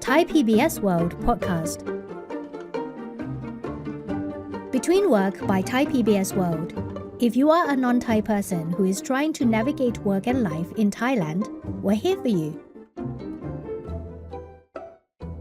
Thai PBS World podcast. Between Work by Thai PBS World. If you are a non-Thai person who is trying to navigate work and life in Thailand, we're here for you.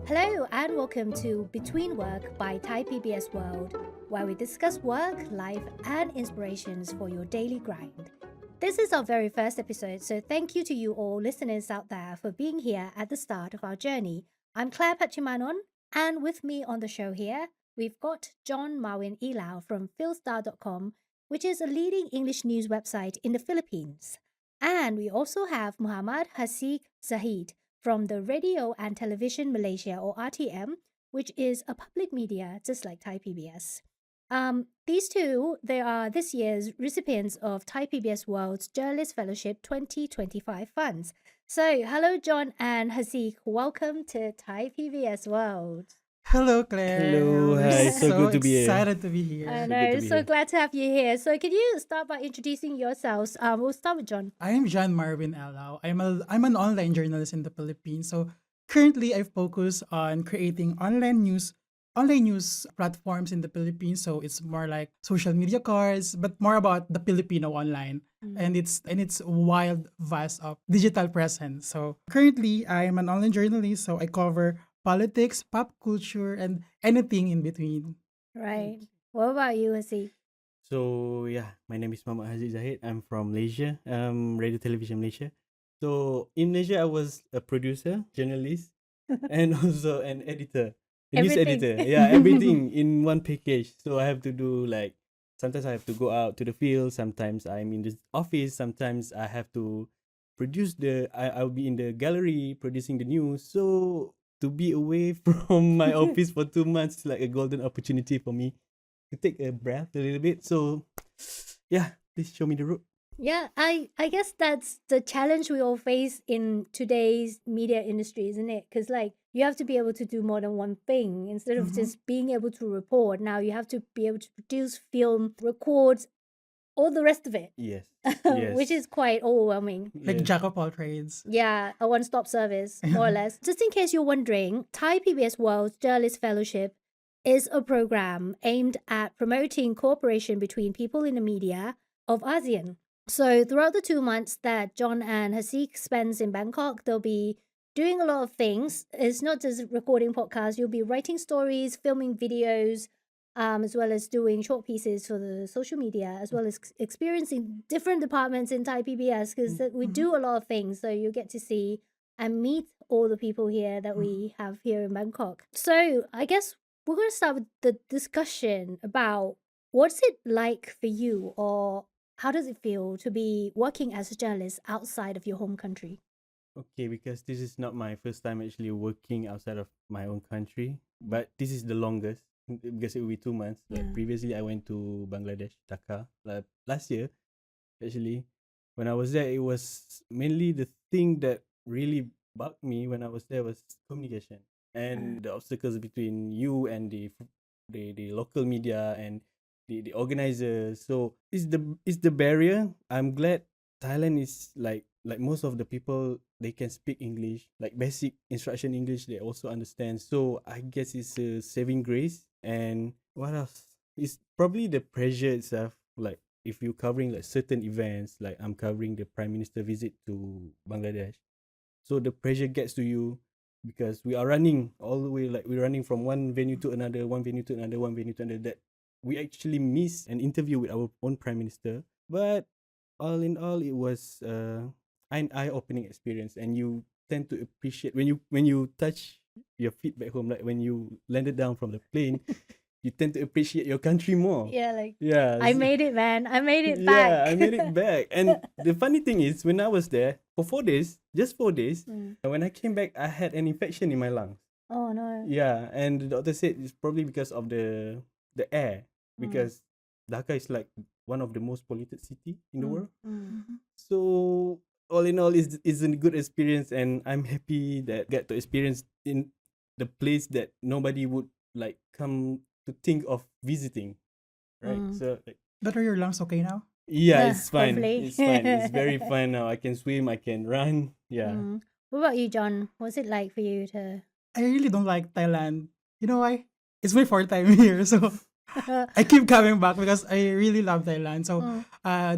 Hello and welcome to Between Work by Thai PBS World, where we discuss work, life, and inspirations for your daily grind. This is our very first episode, so thank you to you all listeners out there for being here at the start of our journey. I'm Clare Patchimanon, and with me on the show here, we've got John Marwin Ilau from philstar.com, which is a leading English news website in the Philippines. And we also have Muhammad Haziq Zahid from the Radio and Television Malaysia, or RTM, which is a public media just like Thai PBS. These two, they are this year's recipients of Thai PBS World's Journalist Fellowship 2025 funds. So, hello, John and Haziq. Welcome to Thai PBS World. Hello, Claire. Hello, We're hi. So good to be here. excited to be here. I So know, good to be so here. glad to have you here. So, can you start by introducing yourselves? We'll start with John. I am John Marvin Alao. I'm an online journalist in the Philippines. So currently, I focus on creating online news platforms in the Philippines. So it's more like social media cards, but more about the Filipino online and its wild vast of digital presence. So currently, I am an online journalist. So I cover politics, pop culture, and anything in between. Right. What about you, Haziq? So my name is Muhammad Haziq Zahid. I'm from Malaysia, Radio Television Malaysia. So in Malaysia, I was a producer, journalist, and also an editor, a news Everything. editor. Yeah, everything in one package. So I have to do sometimes I have to go out to the field. Sometimes I'm in the office. Sometimes I have to produce I'll be in the gallery producing the news. So to be away from my office for 2 months is like a golden opportunity for me to take a breath a little bit. So please show me the road. Yeah, I guess that's the challenge we all face in today's media industry, isn't it? Because you have to be able to do more than one thing instead of just being able to report. Now you have to be able to produce, film, record, all the rest of it, Yes. which is quite overwhelming. Like Yes. jack of all trades. Yeah, a one-stop service, more or less. Just in case you're wondering, Thai PBS World's Journalist Fellowship is a program aimed at promoting cooperation between people in the media of ASEAN. So throughout the 2 months that John and Haziq spends in Bangkok, they'll be doing a lot of things. It's not just recording podcasts. You'll be writing stories, filming videos, as well as doing short pieces for the social media, as well as experiencing different departments in Thai PBS, because we do a lot of things. So you get to see and meet all the people here that we have here in Bangkok. So I guess we're going to start with the discussion about what's it like for you, or how does it feel to be working as a journalist outside of your home country? Okay, because this is not my first time actually working outside of my own country, but this is the longest because it will be 2 months. Like Yeah. previously, I went to Bangladesh, Dhaka, last year. Actually, when I was there, it was mainly the thing that really bugged me when I was there was communication and the obstacles between you and the local media and the organizers. So it's the barrier. I'm glad Thailand is like most of the people, they can speak English, like basic instruction English, they also understand. So I guess it's a saving grace. And what else? It's probably the pressure itself. Like if you're covering like certain events, like I'm covering the Prime Minister visit to Bangladesh. So the pressure gets to you because we are running all the way, like we're running from one venue to another, one venue to another, one venue to another, that we actually missed an interview with our own Prime Minister. But all in all, it was an eye-opening experience, and you tend to appreciate when you touch your feet back home, like when you landed down from the plane, you tend to appreciate your country more. Yeah, Yeah, I made it, man. I made it yeah, back. I made it back. And the funny thing is, when I was there for 4 days, just 4 days, and when I came back, I had an infection in my lungs. Oh, no. Yeah, and the doctor said it's probably because of the air, because Dhaka is like one of the most polluted city in the world. So all in all, it's a good experience, and I'm happy that get to experience in the place that nobody would like come to think of visiting, right? So like, But are your lungs okay now? Yeah, it's fine. hopefully. It's fine. It's very fine now. I can swim. I can run. Yeah. What about you, John? What's it like for you to? I really don't like Thailand. You know why? It's my fourth time here, so I keep coming back because I really love Thailand. So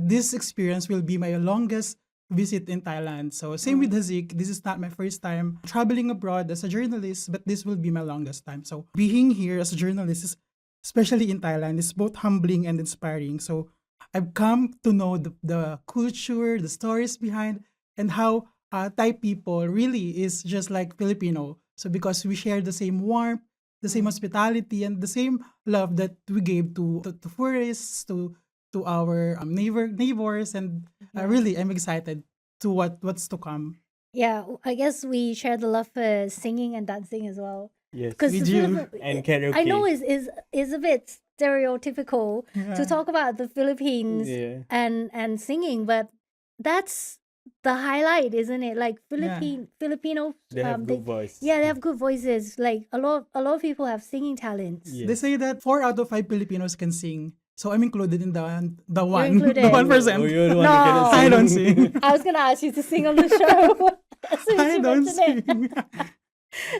this experience will be my longest visit in Thailand. So same with Haziq, this is not my first time traveling abroad as a journalist, but this will be my longest time. So being here as a journalist, especially in Thailand, is both humbling and inspiring. So I've come to know the culture, the stories behind, and how Thai people really is just like Filipino. So because we share the same warmth, the same hospitality, and the same love that we gave to tourists, to our neighbors, and really, I'm excited to what's to come. Yeah, I guess we share the love for singing and dancing as well. Yes. Because We do. And karaoke. I know is a bit stereotypical to talk about the Philippines Yeah. and singing, but that's the highlight, isn't it? Like Filipino, They have good voice. yeah, they have good voices. Like a lot of people have singing talents. Yeah. They say that 4 out of 5 Filipinos can sing. So I'm included in the one included. the 1%. Oh, you're the one No. who cannot I don't sing. sing. I was gonna ask you to sing on the show. As soon as I you don't mentioned it. sing.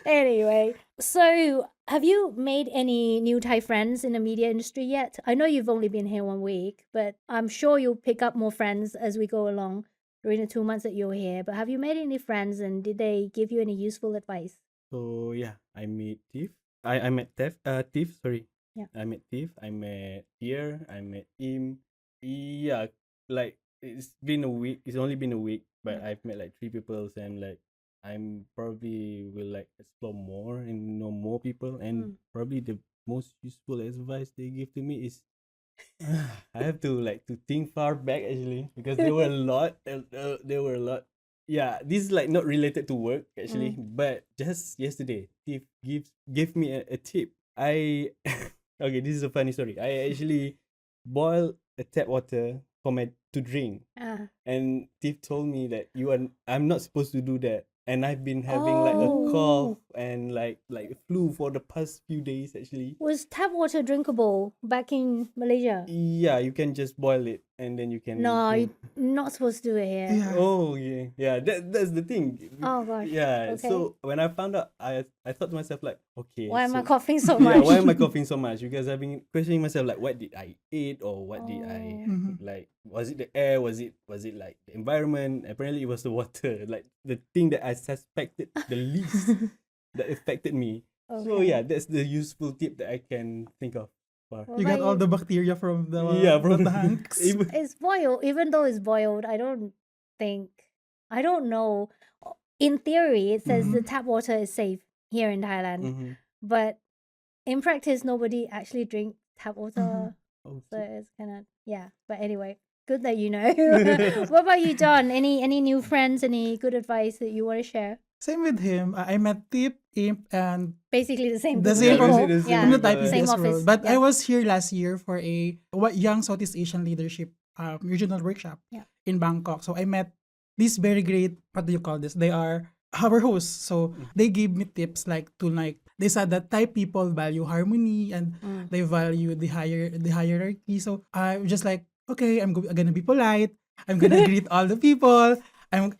Anyway, so have you made any new Thai friends in the media industry yet? I know you've only been here 1 week, but I'm sure you'll pick up more friends as we go along during the 2 months that you're here. But have you made any friends, and did they give you any useful advice? So yeah, I met Tiff. I met Tiff. Sorry. Yeah. I met Tiff. I met Pierre. I met Im. Yeah, like it's been a week. It's only been a week, but I've met like 3 people, and like I'm probably will like explore more and know more people. And probably the most useful advice they give to me is I have to think far back actually, because there were a lot. There were a lot. Yeah, this is like not related to work actually, but just yesterday, Tiff gave me a tip. I okay, this is a funny story. I actually boiled a tap water for my to drink, and Tiff told me that I'm not supposed to do that, and I've been having like a cough and like a flu for the past few days actually. Was tap water drinkable back in Malaysia? Yeah, you can just boil it and then you can No, drink. you're not supposed to do it here. Yeah. Oh yeah. That's the thing. Oh gosh. Yeah. Okay. So when I found out, I thought to myself like, okay, Why am I so- coughing so Yeah, much? why am I coughing so much? Because I've been questioning myself like, what did I eat, or what did I like? Was it the air? Was it like the environment? Apparently, it was the water. Like the thing that I suspected the least that affected me. So Okay. yeah, that's the useful tip that I can think of. Far. What You got about all you? the bacteria from the from the tanks. even- It's boiled. Even though it's boiled, I don't know. In theory, it says the tap water is safe here in Thailand, Mhm. but in practice, nobody actually drink tap water. Oh, So it's kind of, yeah. But anyway, good that you know. What about you, John? Any new friends? Any good advice that you want to share? Same with him. I met Tip, Imp, and Basically the same. The group same of people. from- Yeah. from the Thai Same PBS office, World. But yeah. I was here last year for a young Southeast Asian leadership regional workshop Yeah. in Bangkok. So I met these very great, what do you call this? They are our hosts. So they gave me tips they said that Thai people value harmony and they value the hierarchy. So I'm just like, okay, I'm gonna be polite. I'm gonna greet all the people. I'm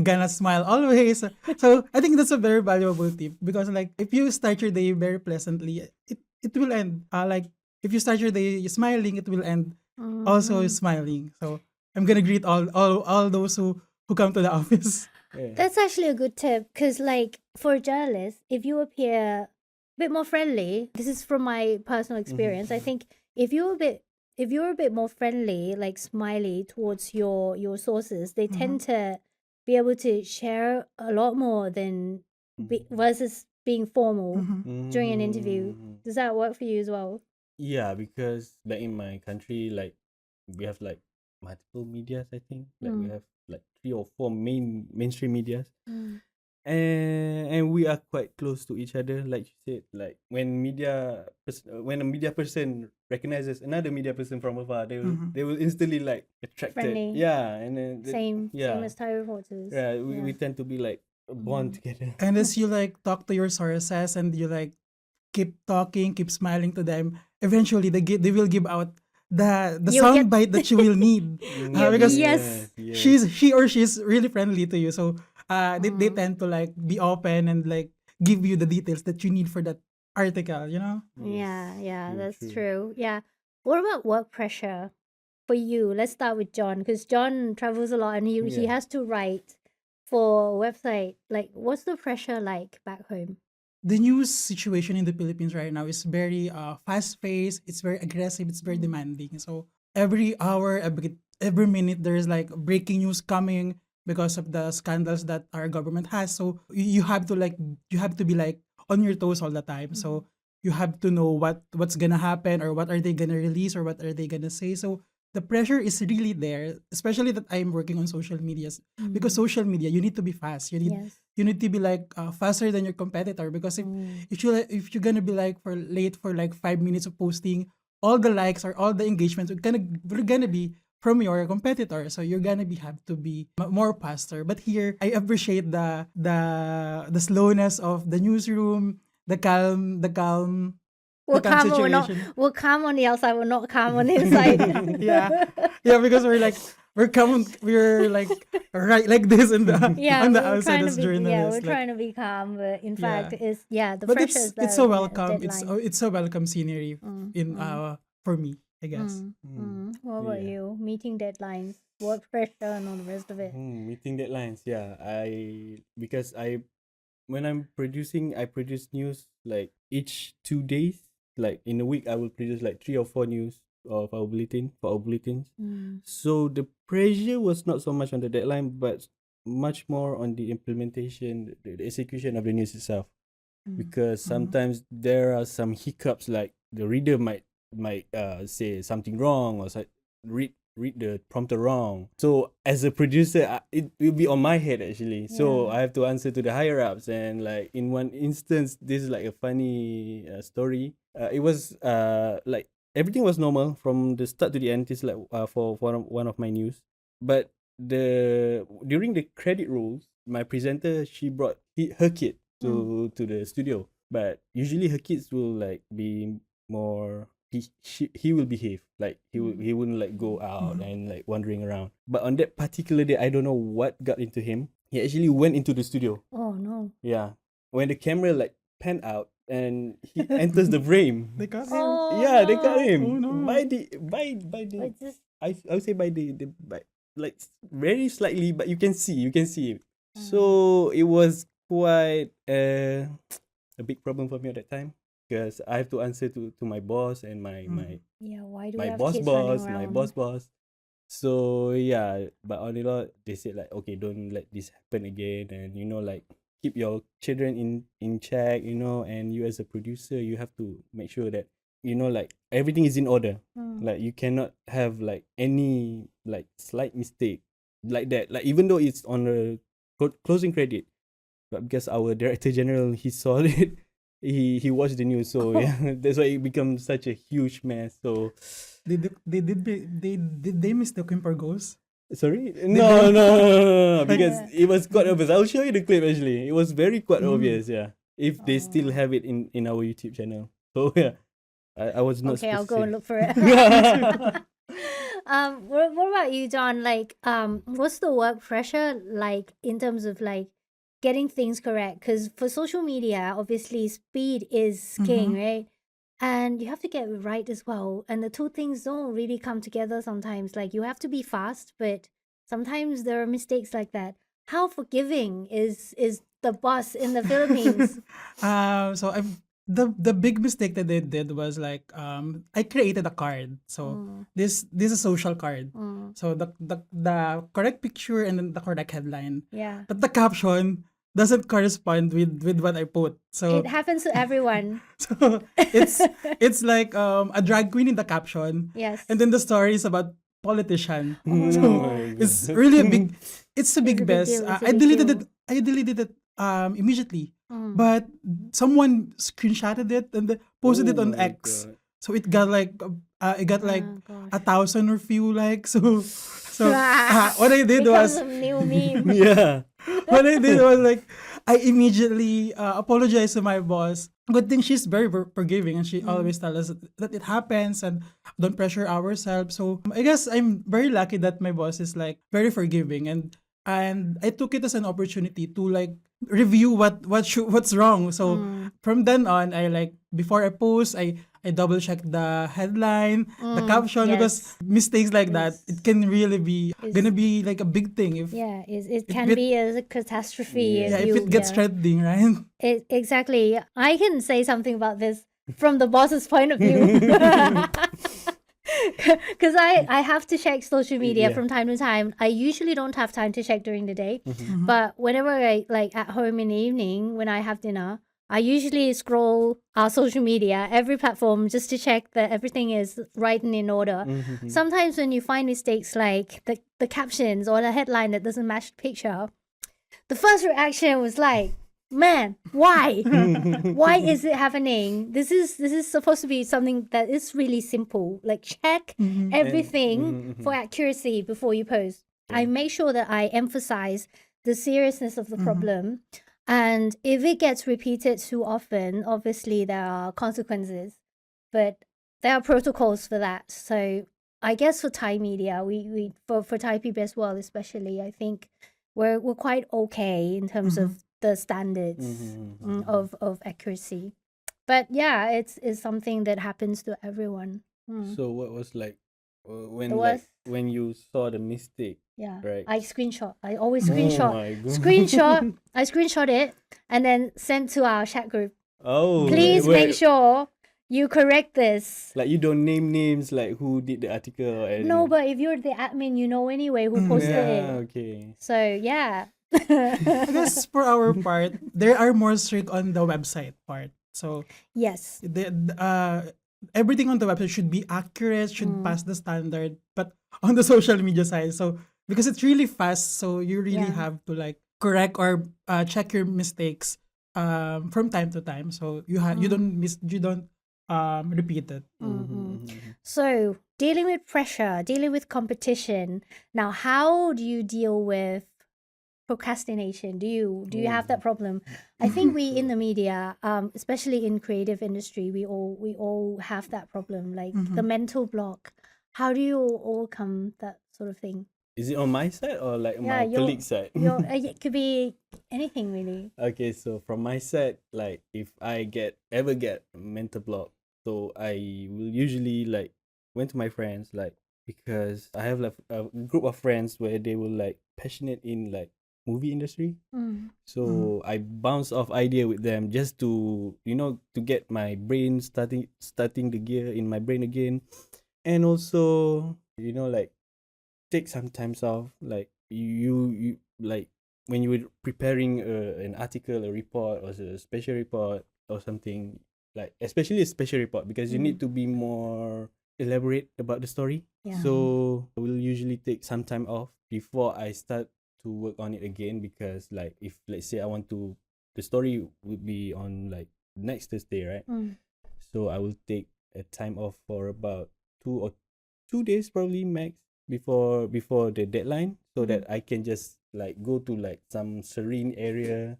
gonna smile always. So I think that's a very valuable tip, because like if you start your day very pleasantly, it will end. Like if you start your day smiling, it will end also smiling. So I'm gonna greet all those who come to the office. Yeah. That's actually a good tip, because, like, for a journalist, if you appear a bit more friendly, this is from my personal experience. I think if you're a bit more friendly, like smiley towards your sources, they tend to be able to share a lot more than versus being formal during an interview. Does that work for you as well? Yeah, because back in my country, like we have like multiple medias. I think like we have like 3 or 4 mainstream medias, and we are quite close to each other. Like you said, like when a media person recognizes another media person from afar, they will instantly like attracted. Friendly. Yeah, and then Same yeah, as Thai reporters. yeah, we tend to be like a bond together. And as you like talk to your sources and you like keep talking, keep smiling to them, eventually they will give out the You'll sound get- bite that you will need. Because Yes. she or she's really friendly to you. So they tend to like be open and like give you the details that you need for that article, you know? Yeah, True, that's true. true. Yeah. What about work pressure for you? Let's start with John, because John travels a lot and he Yeah. has to write for a website. Like, what's the pressure like back home? The news situation in the Philippines right now is very fast paced, it's very aggressive, it's very demanding. So every hour, every minute there's like breaking news coming because of the scandals that our government has. So you have to be like on your toes all the time. So you have to know what's gonna happen, or what are they gonna release, or what are they gonna say. So the pressure is really there, especially that I'm working on social medias, because social media, you need to be fast. Yes. You need to be like faster than your competitor, because if you're gonna be like for late for like 5 minutes of posting, all the likes or all the engagements are gonna be from your competitor. So you're gonna have to be more faster. But here I appreciate the slowness of the newsroom, We're the calm calm or not, situation. we're calm on the outside, we're not calm on the inside. Yeah, yeah, because we're like right like this in the Yeah, on the we're outside trying to as be we're journalists, like. trying to be calm, but in Yeah. fact it's the But pressure is it's there, so isn't it? welcome. Deadline. It's a welcome scenery in for me, I guess. What about Yeah. you? Meeting deadlines, work pressure, and all the rest of it. Meeting deadlines. Yeah, because I when I'm producing, I produce news like each 2 days. Like in a week, I will produce like 3 or 4 news of our bulletins. So the pressure was not so much on the deadline, but much more on the implementation, the execution of the news itself. Because sometimes there are some hiccups, like the reader might say something wrong, or read the prompter wrong. So as a producer, it will be on my head actually. So Yeah. I have to answer to the higher ups. And like in one instance, this is like a funny story. It was like everything was normal from the start to the end. It's like for one of my news, but during the credit rolls, my presenter, she brought her kid to the studio. But usually her kids will like be more, he will behave, like he wouldn't like go out and like wandering around. But on that particular day, I don't know what got into him. He actually went into the studio. Oh no. Yeah, when the camera like panned out and he enters the frame. They got him. Oh Yeah, they got no. him. Oh, no. By the But just I would say by the by, like very slightly, but you can see it. So it was quite a big problem for me at that time, because I have to answer to my boss and my yeah, why do we my have boss kids running boss, my around? boss. So yeah, but on the lot they said like, okay, don't let this happen again, and like keep your children in check, and you as a producer, you have to make sure that like everything is in order. Like you cannot have like any like slight mistake like that, like even though it's on the closing credit, but because our director general, he saw it, he watched the news, so yeah, that's why it becomes such a huge mess. So Did they mistook him for ghost? sorry, they- no, because Yeah. it was quite obvious. I'll show you the clip. Actually, it was very quite obvious. Yeah, if they still Oh. have it in our YouTube channel. So yeah, I was not Okay, I'll supposed to go say. and look for it. What about you, John? Like, what's the work pressure like in terms of like getting things correct? Because for social media, obviously, speed is king, right? And you have to get it right as well. And the two things don't really come together sometimes. Like, you have to be fast, but sometimes there are mistakes like that. How forgiving is the boss in the Philippines? So the big mistake that they did was like I created a card. So this is a social card. So the correct picture and then the correct headline. Yeah. But the caption doesn't correspond with what I put. So It happens to everyone. so it's like a drag queen in the caption. Yes. And then the story is about politician. Oh, So no. it's really a big it's a big It's a big mess. deal, it's a I big deleted deal. it. I deleted it immediately. But someone screenshotted it and then posted it Oh on my X. God. So it got like Oh, gosh. 1,000 or few likes. So what I did Becomes was a new meme. Yeah. what I did was like I immediately apologized to my boss. Good thing she's very forgiving, and she always tells us that it happens and don't pressure ourselves. So I guess I'm very lucky that my boss is like very forgiving, and and I took it as an opportunity to like review what's wrong. So from then on, I like before I post, I double check the headline, the caption, because Yes. mistakes like that, it can really be gonna It's- be like a big thing if Yeah, it It can bit- be a catastrophe yeah, if if you. it gets Yeah. trending, right? Exactly. I can say something about this from the boss's point of view. Because I have to check social media Yeah. from time to time. I usually don't have time to check during the day, Mhm. but whenever I like at home in the evening when I have dinner, I usually scroll our social media, every platform, just to check that everything is right and in order. Mhm. Sometimes when you find mistakes like the captions or the headline that doesn't match the picture, the first reaction was like, man, why? Why is it happening? This is supposed to be something that is really simple. Like check everything for accuracy before you post. I make sure that I emphasize the seriousness of the problem. And if it gets repeated too often, obviously there are consequences. But there are protocols for that. So I guess for Thai media, we for Thai PBS World especially, I think we're quite okay in terms of the standards of accuracy. But yeah, it's something that happens to everyone. So what was like when The like worst, when you saw the mistake, yeah. right? I screenshot. I always Oh screenshot. my god. Screenshot. I screenshot it and then send to our chat group. Oh, Please make wait, sure you correct this. like you don't name names like who did the article or anything. No, but if you're the admin, you know anyway who posted yeah, it. okay. So yeah. I guess for our part, there are more strict on the website part. So Yes. everything on the website should be accurate, should pass the standard. But on the social media side, so because it's really fast, so you really Yeah. have to like correct or check your mistakes from time to time. So you don't repeat it. So, dealing with pressure, dealing with competition. Now, how do you deal with procrastination? Do you have that problem? I think we in the media, especially in creative industry, we all have that problem, like the mental block. How do you overcome that sort of thing? Is it on my side or like Yeah, my colleague side? it could be anything really. Okay, so from my side, like if I ever get a mental block, so I will usually like went to my friends, like because I have like a group of friends where they will like passionate in like movie industry. So I bounce off idea with them just to to get my brain starting the gear in my brain again, and also like take some times off, like you like when you were preparing an article, a report, or a special report or something, like especially a special report, because you need to be more elaborate about the story. Yeah. So I will usually take some time off before I start to work on it again, because like if let's say the story would be on like next Thursday, right? So I will take a time off for about 2 days probably max before the deadline, so that I can just like go to like some serene area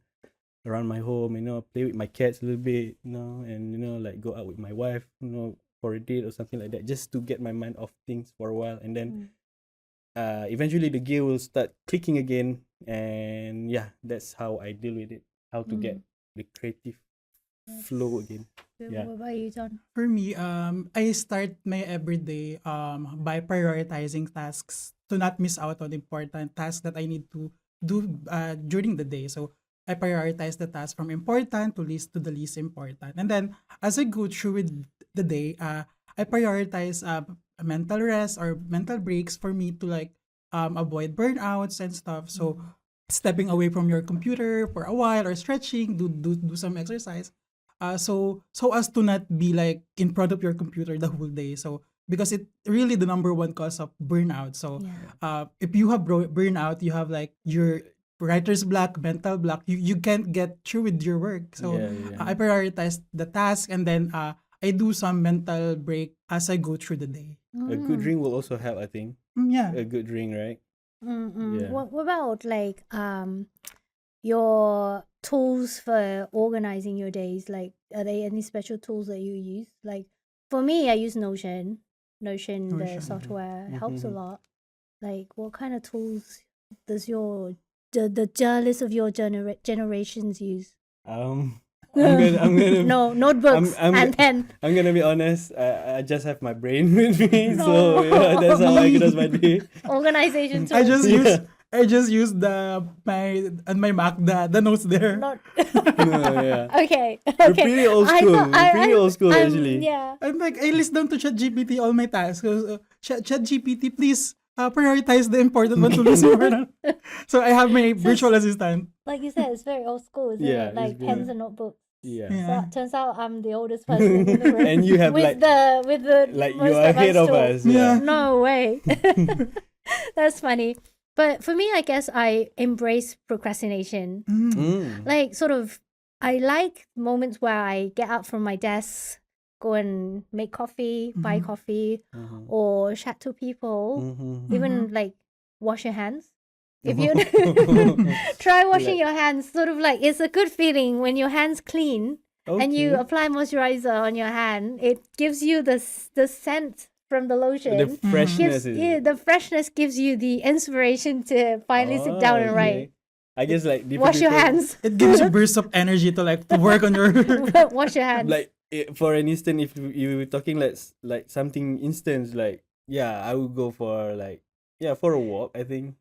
around my home, play with my cats a little bit, and like go out with my wife, for a date or something like that, just to get my mind off things for a while, and then eventually the gear will start clicking again, and yeah, that's how I deal with it, how to get the creative flow again. Yeah. What about you, John? For me, I start my everyday by prioritizing tasks to not miss out on important tasks that I need to do during the day. So I prioritize the task from important to the least important, and then as I go through with the day, I prioritize mental rest or mental breaks for me to like avoid burnouts and stuff. So stepping away from your computer for a while or stretching, do some exercise, so as to not be like in front of your computer the whole day. So because it really the number one cause of burnout. So if you have burnout, you have like your writer's block, mental block, you can't get through with your work. So Yeah. I prioritize the task, and then I do some mental break as I go through the day. A good drink will also help, I think. Yeah. A good drink, right? Yeah. What about like your tools for organizing your days? Like, are there any special tools that you use? Like, for me, I use Notion. The Notion. software helps a lot. Like, what kind of tools does the journalists of your generations use? I'm gonna No, notebooks I'm and pen. I'm gonna be honest. I just have my brain with me, No. so yeah, that's how I close my day. Organization tools. I just use Yeah. I just use my Mac the notes there. Not No, yeah. okay. We're Okay. pretty old I school. thought- We're pretty old school, I'm- actually. Yeah. I'm like, I list down to ChatGPT all my tasks. ChatGPT, please prioritize the important one to list important. So I have my virtual assistant. Like you said, it's very old school, isn't Yeah, it? Like it's pens very- and notebooks. Yeah. Yeah. So turns out I'm the oldest person in the room. And you have with like the like most you are ahead of advanced us. tool. Yeah. Yeah. No way. That's funny. But for me, I guess I embrace procrastination. Mm. Like sort of, I like moments where I get up from my desk, go and make coffee, buy Mhm. coffee, Mhm. or chat to people. Mhm. Even like wash your hands. If you try washing your hands, sort of like it's a good feeling when your hands clean and you Okay. apply moisturizer on your hand. It gives you the scent from the lotion. The freshness Gives, is yeah, the freshness gives you the inspiration to finally sit down and write. I guess like different Wash your people- hands. It gives you bursts of energy to work on your. Wash your hands. Like for an instant, if you were talking like something instant, like yeah, I would go for for a walk. I think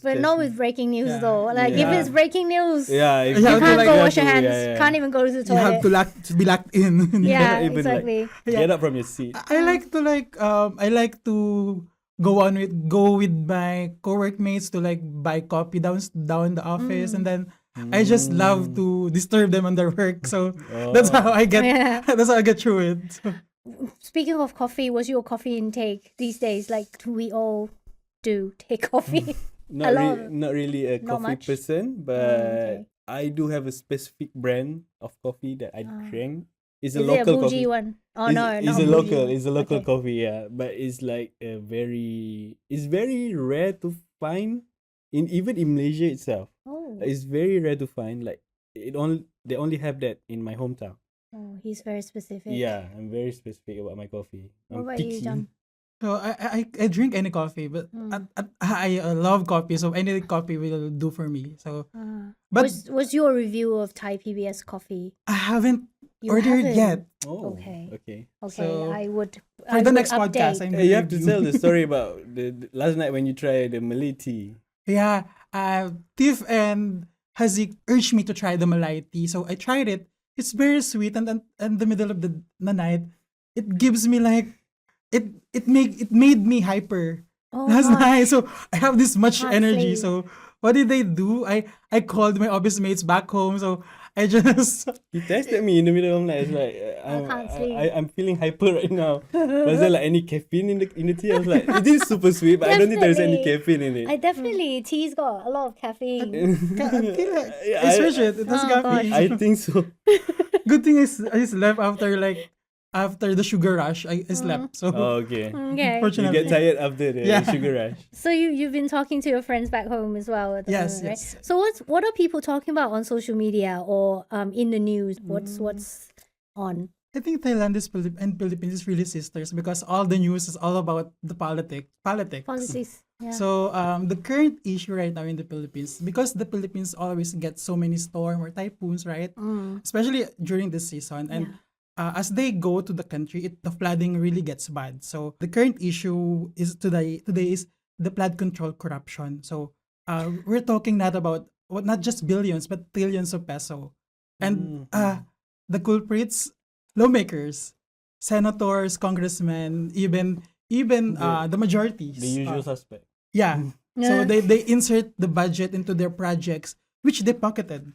but not with breaking news Yeah. though. Like if Yeah. it's breaking news, yeah. You you have to, can't like, go you wash your hands. Yeah. Can't even go to the You have toilet. to be locked in. Yeah, Even, like, exactly. Get up from your seat. I like to I like to go with my co-workmates to buy coffee down the office, and then I just love to disturb them on their work. So that's how I get Yeah. that's how I get through it. So, Speaking of coffee, what's your coffee intake these days? Like, do we all do take coffee? Not, lot not really a not coffee much? person, but okay. I do have a specific brand of coffee that I drink. It's Is a it a local bougie coffee. one? Oh it's, no, it's not a bougie. local. It's a local Okay. coffee, yeah. But it's like it's very rare to find even in Malaysia itself. Oh, It's very rare to find. Like they only have that in my hometown. oh, he's very specific. Yeah, I'm very specific about my coffee. What I'm about you, picky. John? so I drink any coffee, but I love coffee, so any coffee will do for me. So but Was your review of Thai PBS coffee? I haven't You ordered haven't? yet. Oh, Okay. okay. Okay, So, I would. For the next podcast, I'm Hey, you gonna have to review. tell the story about the last night when you tried the Malay tea. Yeah, Tiff and Haziq urged me to try the Malay tea, so I tried it. It's very sweet, and then in the middle of the night, it gives me it made me hyper Oh, last gosh. night. So I have this much Can't energy. sleep. So what did they do? I called my office mates back home. So I just He texted me in the middle of the night. It's like can't sleep. I'm feeling hyper right now. Was there like any caffeine in the tea? I was like, it is super sweet, but I don't think there's any Definitely. caffeine in it. I definitely tea's got a lot of caffeine. I feel like Yeah, I switch it. It has Oh, caffeine. I think so. Good thing is I slept after the sugar rush. I slept. So Oh, okay. Okay. You fortunately. get tired after the Yeah. sugar rush. So you've been talking to your friends back home as well at the Yes, moment, right? yes. So what are people talking about on social media or in the news? What's on? I think Thailand and Philippines is really sisters because all the news is all about the politics. Policies. Yeah. So the current issue right now in the Philippines, because the Philippines always get so many storm or typhoons, right? Especially during this season, and as they go to the country, the flooding really gets bad. So the current issue is today is the flood control corruption. So we're talking not just billions but trillions of peso, and the culprits, lawmakers, senators, congressmen, even the majorities. The usual suspect. Yeah. So they insert the budget into their projects, which they pocketed.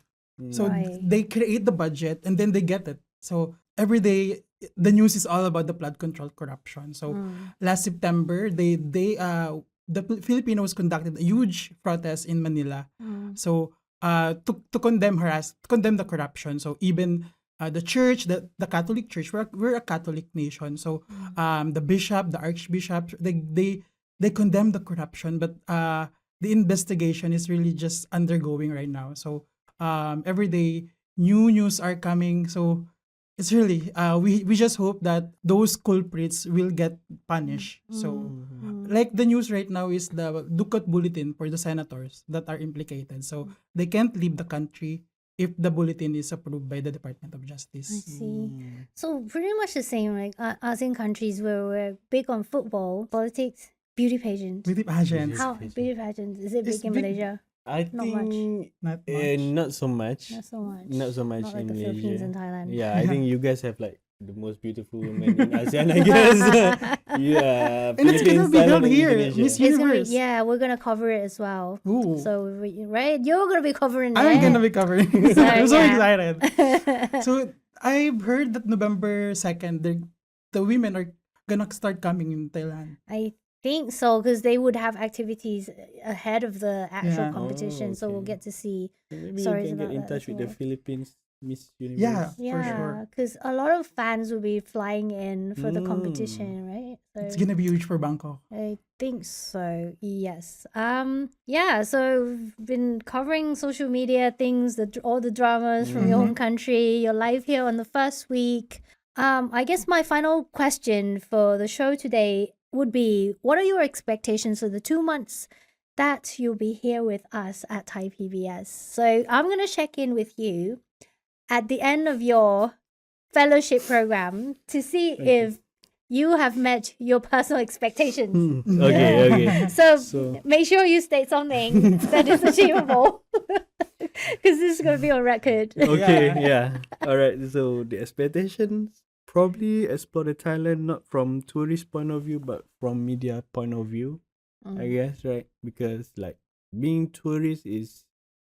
So Right. they create the budget and then they get it. So every day the news is all about the flood control corruption. So last September, the Filipinos conducted a huge protest in Manila. So to condemn the corruption. So even the church, the Catholic Church, we're a Catholic nation. So the bishop, the archbishop, they condemn the corruption, but the investigation is really just undergoing right now. So every day new news are coming. So it's really we just hope that those culprits will get punished. So like the news right now is the Dukat bulletin for the senators that are implicated. So they can't leave the country if the bulletin is approved by the Department of I Justice. see. So pretty much the same, like ASEAN countries where we're big on football, politics, beauty pageants. Beauty pageants. How beauty pageants is it big It's in big. Malaysia? I Not much. think Not much. not so much. Not so much. Not so much Not like in the Philippines Malaysia. and Thailand. Yeah, I think you guys have like the most beautiful women in ASEAN, I guess. Yeah, And it's gonna Philippines, be Thailand, held and here, Indonesia. Miss It's gonna be, Universe. yeah, we're gonna cover it as well. Ooh. So right, you're gonna be covering it. I'm gonna be covering. So, I'm so yeah. excited. So I've heard that November 2nd, the women are gonna start coming in Thailand. I think so because they would have activities ahead of the actual Yeah. competition, so we'll okay. get to see. Maybe Stories you can about get in that touch as with the well. Philippines Miss Universe. Yeah, for Yeah, sure. because a lot of fans will be flying in for the competition, right? It's So gonna be huge for Bangkok. I think so. Yes. Yeah. So we've been covering social media things, all the dramas from your home country, your life here on the first week. I guess my final question for the show today would be: what are your expectations for the 2 months that you'll be here with us at Thai PBS? So I'm gonna check in with you at the end of your fellowship program to see if you have met your personal expectations. Okay. So, So- make sure you state something that is achievable because this is going to be on record. Okay, yeah. All right. So the expectations probably explore the Thailand not from tourist point of view, but from media point of view. I guess, right? Because like being tourist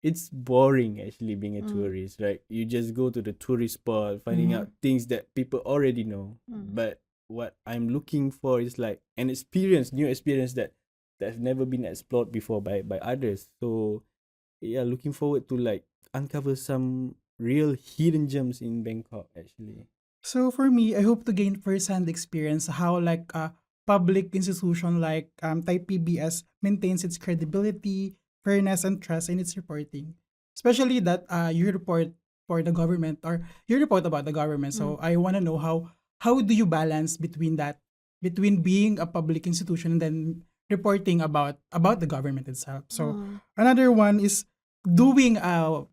it's boring actually being a tourist, right? You just go to the tourist spot, finding out things that people already know. But what I'm looking for is like an experience, new experience that's never been explored before by others. So yeah, looking forward to like uncover some real hidden gems in Bangkok actually. So for me, I hope to gain first-hand experience how like a public institution like Thai PBS maintains its credibility, fairness, and trust in its reporting. Especially that you report for the government or you report about the government. So I want to know how do you balance between being a public institution and then reporting about the government itself. So another one is doing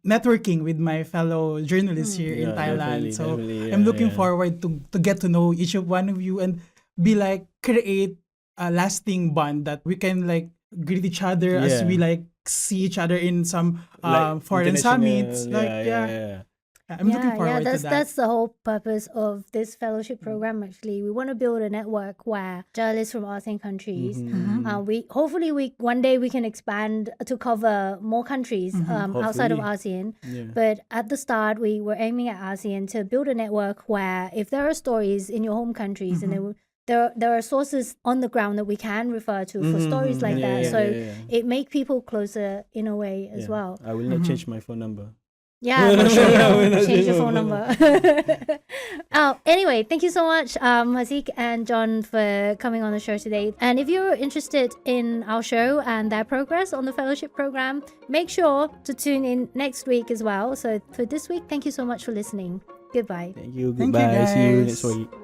networking with my fellow journalists here in Yeah, Thailand. definitely, So definitely, I'm yeah, looking yeah. forward to get to know each of one of you and be like create a lasting bond that we can like greet each other as Yeah. we like see each other in some Like foreign international- summits. Like I'm looking forward to that. That's the whole purpose of this fellowship program. Actually, we want to build a network where journalists from ASEAN countries, we hopefully one day we can expand to cover more countries outside of Hopefully. ASEAN. Yeah. But at the start, we were aiming at ASEAN to build a network where if there are stories in your home countries and there are sources on the ground that we can refer to for stories like Yeah, that. yeah, So yeah. it make people closer in a way as Yeah. well. I will not change my phone number. Yeah, for sure. I will Don't not change your change phone my number. Anyway, thank you so much, Haziq and John, for coming on the show today. And if you're interested in our show and their progress on the fellowship program, make sure to tune in next week as well. So for this week, thank you so much for listening. Goodbye. Thank you. Thank you, Goodbye. See you guys. next week.